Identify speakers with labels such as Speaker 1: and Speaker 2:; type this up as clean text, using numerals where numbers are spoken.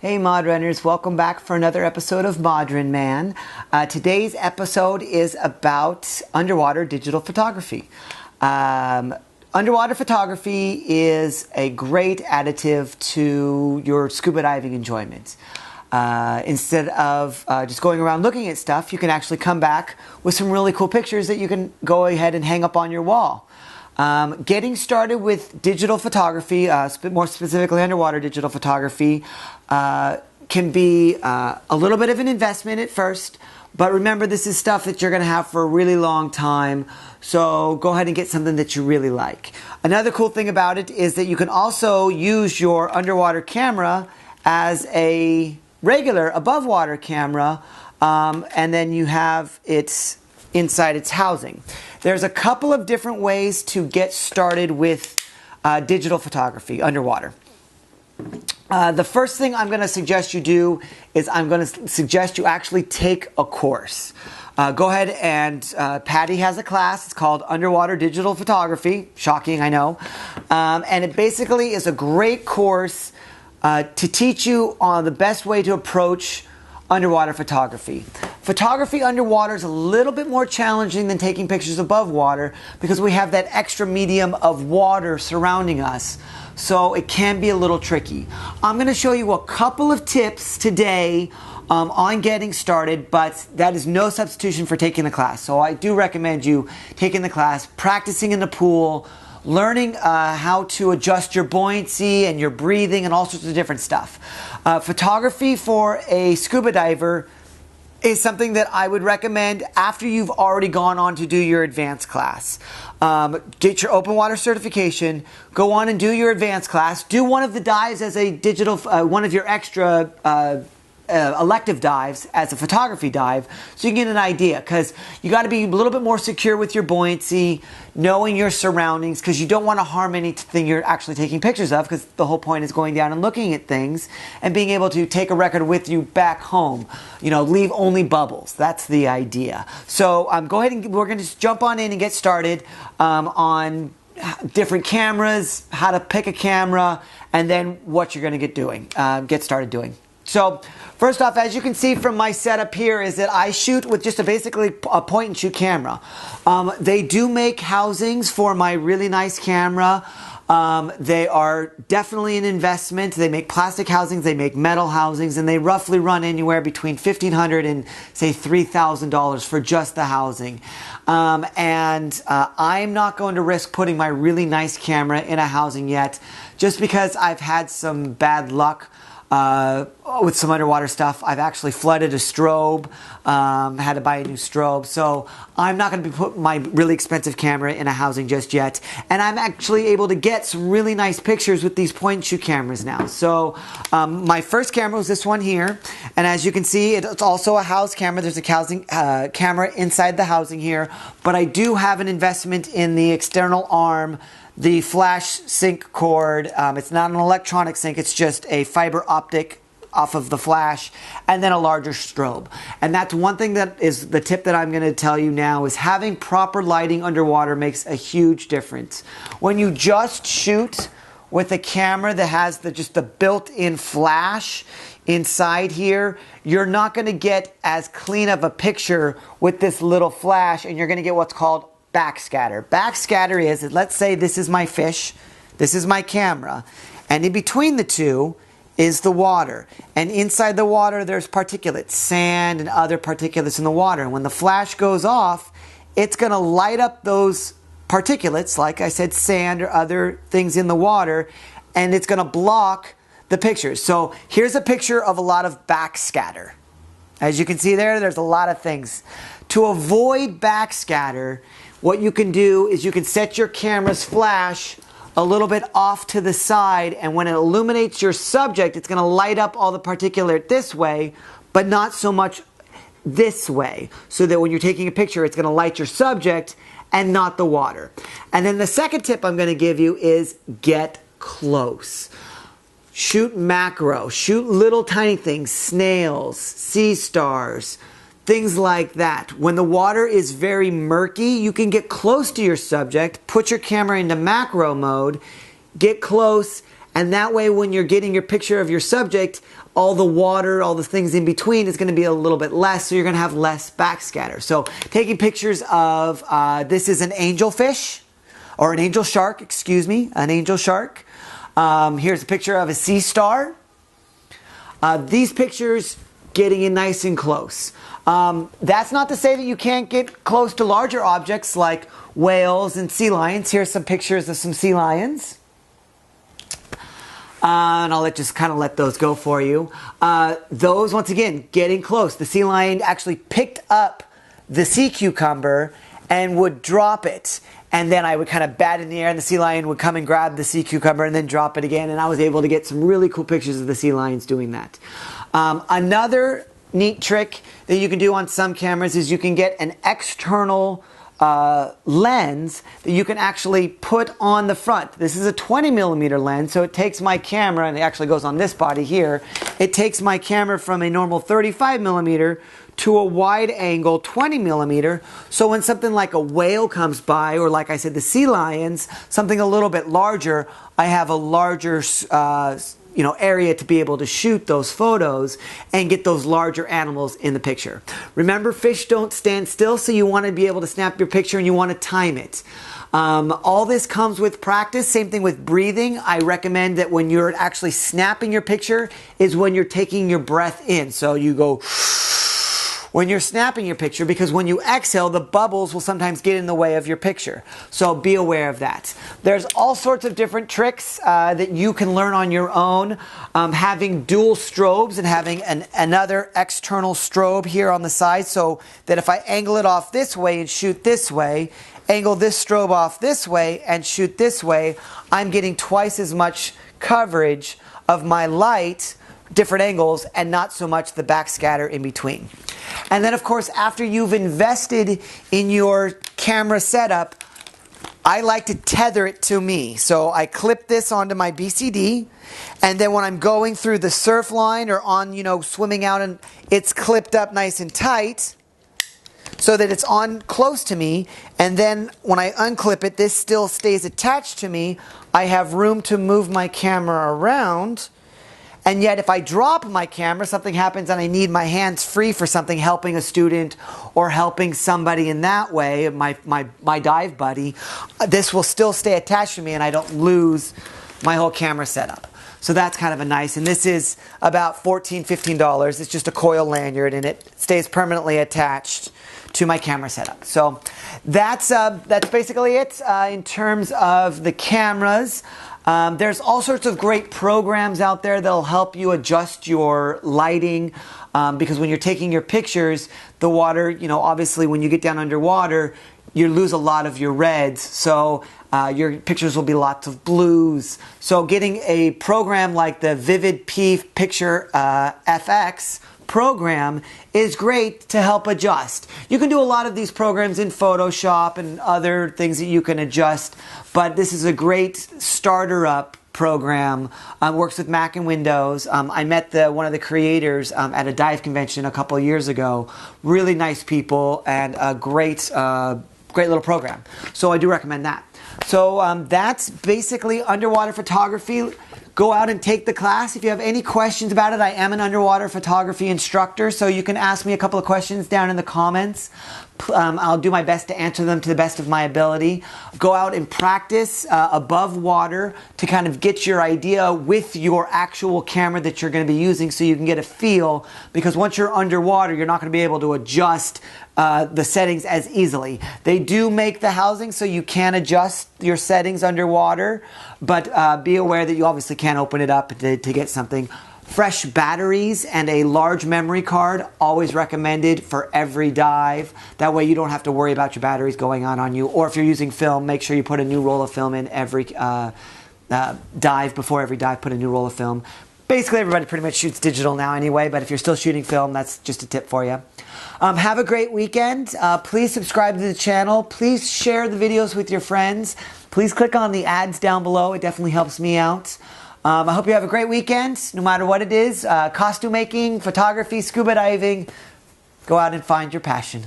Speaker 1: Hey Mod Runners, welcome back for another episode of Modern Man. Today's episode is about underwater digital photography. Underwater photography is a great additive to your scuba diving enjoyment. Instead of just going around looking at stuff, you can actually come back with some really cool pictures that you can go ahead and hang up on your wall. Getting started with digital photography, more specifically underwater digital photography, can be a little bit of an investment at first, but remember this is stuff that you're going to have for a really long time, so go ahead and get something that you really like. Another cool thing about it is that you can also use your underwater camera as a regular above water camera, and then you have it inside its housing. There's a couple of different ways to get started with digital photography underwater. The first thing I'm going to suggest you do is I'm going to suggest you actually take a course. Go ahead and Patty has a class. It's called Underwater Digital Photography. Shocking, I know. And it basically is a great course to teach you on the best way to approach underwater photography. Photography underwater is a little bit more challenging than taking pictures above water because we have that extra medium of water surrounding us. So it can be a little tricky. I'm going to show you a couple of tips today on getting started, but that is no substitution for taking the class. So I do recommend you taking the class, practicing in the pool, learning how to adjust your buoyancy and your breathing and all sorts of different stuff. Photography for a scuba diver is something that I would recommend after you've already gone on to do your advanced class. Get your open water certification, go on and do your advanced class, do one of the dives as a digital, one of your extra elective dives as a photography dive, so you can get an idea, because you got to be a little bit more secure with your buoyancy, knowing your surroundings, because you don't want to harm anything you're actually taking pictures of, because the whole point is going down and looking at things and being able to take a record with you back home. You know, leave only bubbles. That's the idea. So go ahead and we're going to just jump on in and get started on different cameras, how to pick a camera, and then what you're going to get started doing. So first off, as you can see from my setup here, is that I shoot with just basically a point and shoot camera. They do make housings for my really nice camera. They are definitely an investment. They make plastic housings, they make metal housings, and they roughly run anywhere between $1,500 and say $3,000 for just the housing. I'm not going to risk putting my really nice camera in a housing yet, just because I've had some bad luck with some underwater stuff. I've actually flooded a strobe, had to buy a new strobe, so I'm not going to be putting my really expensive camera in a housing just yet. And I'm actually able to get some really nice pictures with these point and shoot cameras now. So my first camera was this one here, and as you can see, it's also a house camera. There's a housing camera inside the housing here, but I do have an investment in the external arm, the flash sync cord. It's not an electronic sync, it's just a fiber optic off of the flash, and then a larger strobe. And that's one thing that is the tip that I'm going to tell you now, is having proper lighting underwater makes a huge difference. When you just shoot with a camera that has just the built-in flash inside here, you're not going to get as clean of a picture with this little flash, and you're going to get what's called backscatter. Backscatter is, let's say this is my fish, this is my camera, and in between the two is the water. And inside the water there's particulates, sand and other particulates in the water. And when the flash goes off, it's going to light up those particulates, like I said, sand or other things in the water, and it's going to block the pictures. So here's a picture of a lot of backscatter. As you can see there's a lot of things. To avoid backscatter, what you can do is you can set your camera's flash a little bit off to the side, and when it illuminates your subject, it's going to light up all the particulate this way, but not so much this way, so that when you're taking a picture, it's going to light your subject and not the water. And then the second tip I'm going to give you is get close. Shoot macro, shoot little tiny things, snails, sea stars, things like that. When the water is very murky, you can get close to your subject, put your camera into macro mode, get close, And that way, when you're getting your picture of your subject, all the water, all the things in between is going to be a little bit less, so you're going to have less backscatter. So taking pictures of, this is an angelfish, or an angel shark, excuse me, an angel shark. Here's a picture of a sea star. These pictures, getting in nice and close. That's not to say that you can't get close to larger objects like whales and sea lions. Here's some pictures of some sea lions. And I'll just kind of let those go for you. Those, once again, getting close. The sea lion actually picked up the sea cucumber and would drop it. And then I would kind of bat in the air, and the sea lion would come and grab the sea cucumber and then drop it again. And I was able to get some really cool pictures of the sea lions doing that. Another neat trick that you can do on some cameras is you can get an external lens that you can actually put on the front. This is a 20mm lens, so it takes my camera, and it actually goes on this body here. It takes my camera from a normal 35mm to a wide angle 20mm, so when something like a whale comes by, or like I said, the sea lions, something a little bit larger, I have a larger area to be able to shoot those photos and get those larger animals in the picture. Remember, fish don't stand still, so you want to be able to snap your picture and you want to time it. All this comes with practice. Same thing with breathing. I recommend that when you're actually snapping your picture is when you're taking your breath in. So you go when you're snapping your picture, because when you exhale, the bubbles will sometimes get in the way of your picture. So be aware of that. There's all sorts of different tricks that you can learn on your own. Having dual strobes and having another external strobe here on the side, so that if I angle it off this way and shoot this way, angle this strobe off this way and shoot this way, I'm getting twice as much coverage of my light, different angles, and not so much the backscatter in between. And then, of course, after you've invested in your camera setup, I like to tether it to me. So I clip this onto my BCD, and then when I'm going through the surf line or on, swimming out, and it's clipped up nice and tight so that it's on close to me, and then when I unclip it, this still stays attached to me. I have room to move my camera around. And yet if I drop my camera, something happens and I need my hands free for something, helping a student or helping somebody in that way, my dive buddy, this will still stay attached to me and I don't lose my whole camera setup. So that's kind of a nice, and this is about $14, $15. It's just a coil lanyard and it stays permanently attached to my camera setup. So that's basically it in terms of the cameras. There's all sorts of great programs out there that'll help you adjust your lighting, because when you're taking your pictures, the water, obviously when you get down underwater, you lose a lot of your reds, so your pictures will be lots of blues. So getting a program like the vivid-pix Picture FX program is great to help adjust. You can do a lot of these programs in Photoshop and other things that you can adjust, but this is a great starter up program. Works with Mac and Windows. I met one of the creators at a dive convention a couple of years ago. Really nice people and a great little program. So I do recommend that. So that's basically underwater photography. Go out and take the class. If you have any questions about it, I am an underwater photography instructor, so you can ask me a couple of questions down in the comments. I'll do my best to answer them to the best of my ability. Go out and practice above water to kind of get your idea with your actual camera that you're going to be using, so you can get a feel, because once you're underwater, you're not going to be able to adjust the settings as easily. They do make the housing so you can adjust your settings underwater, but be aware that you obviously can't open it up to get something. Fresh batteries and a large memory card, always recommended for every dive. That way you don't have to worry about your batteries going on you. Or if you're using film, make sure you put a new roll of film in every dive. Before every dive, put a new roll of film. Basically, everybody pretty much shoots digital now anyway, but if you're still shooting film, that's just a tip for you. Have a great weekend. Please subscribe to the channel. Please share the videos with your friends. Please click on the ads down below. It definitely helps me out. I hope you have a great weekend, no matter what it is. Costume making, photography, scuba diving. Go out and find your passion.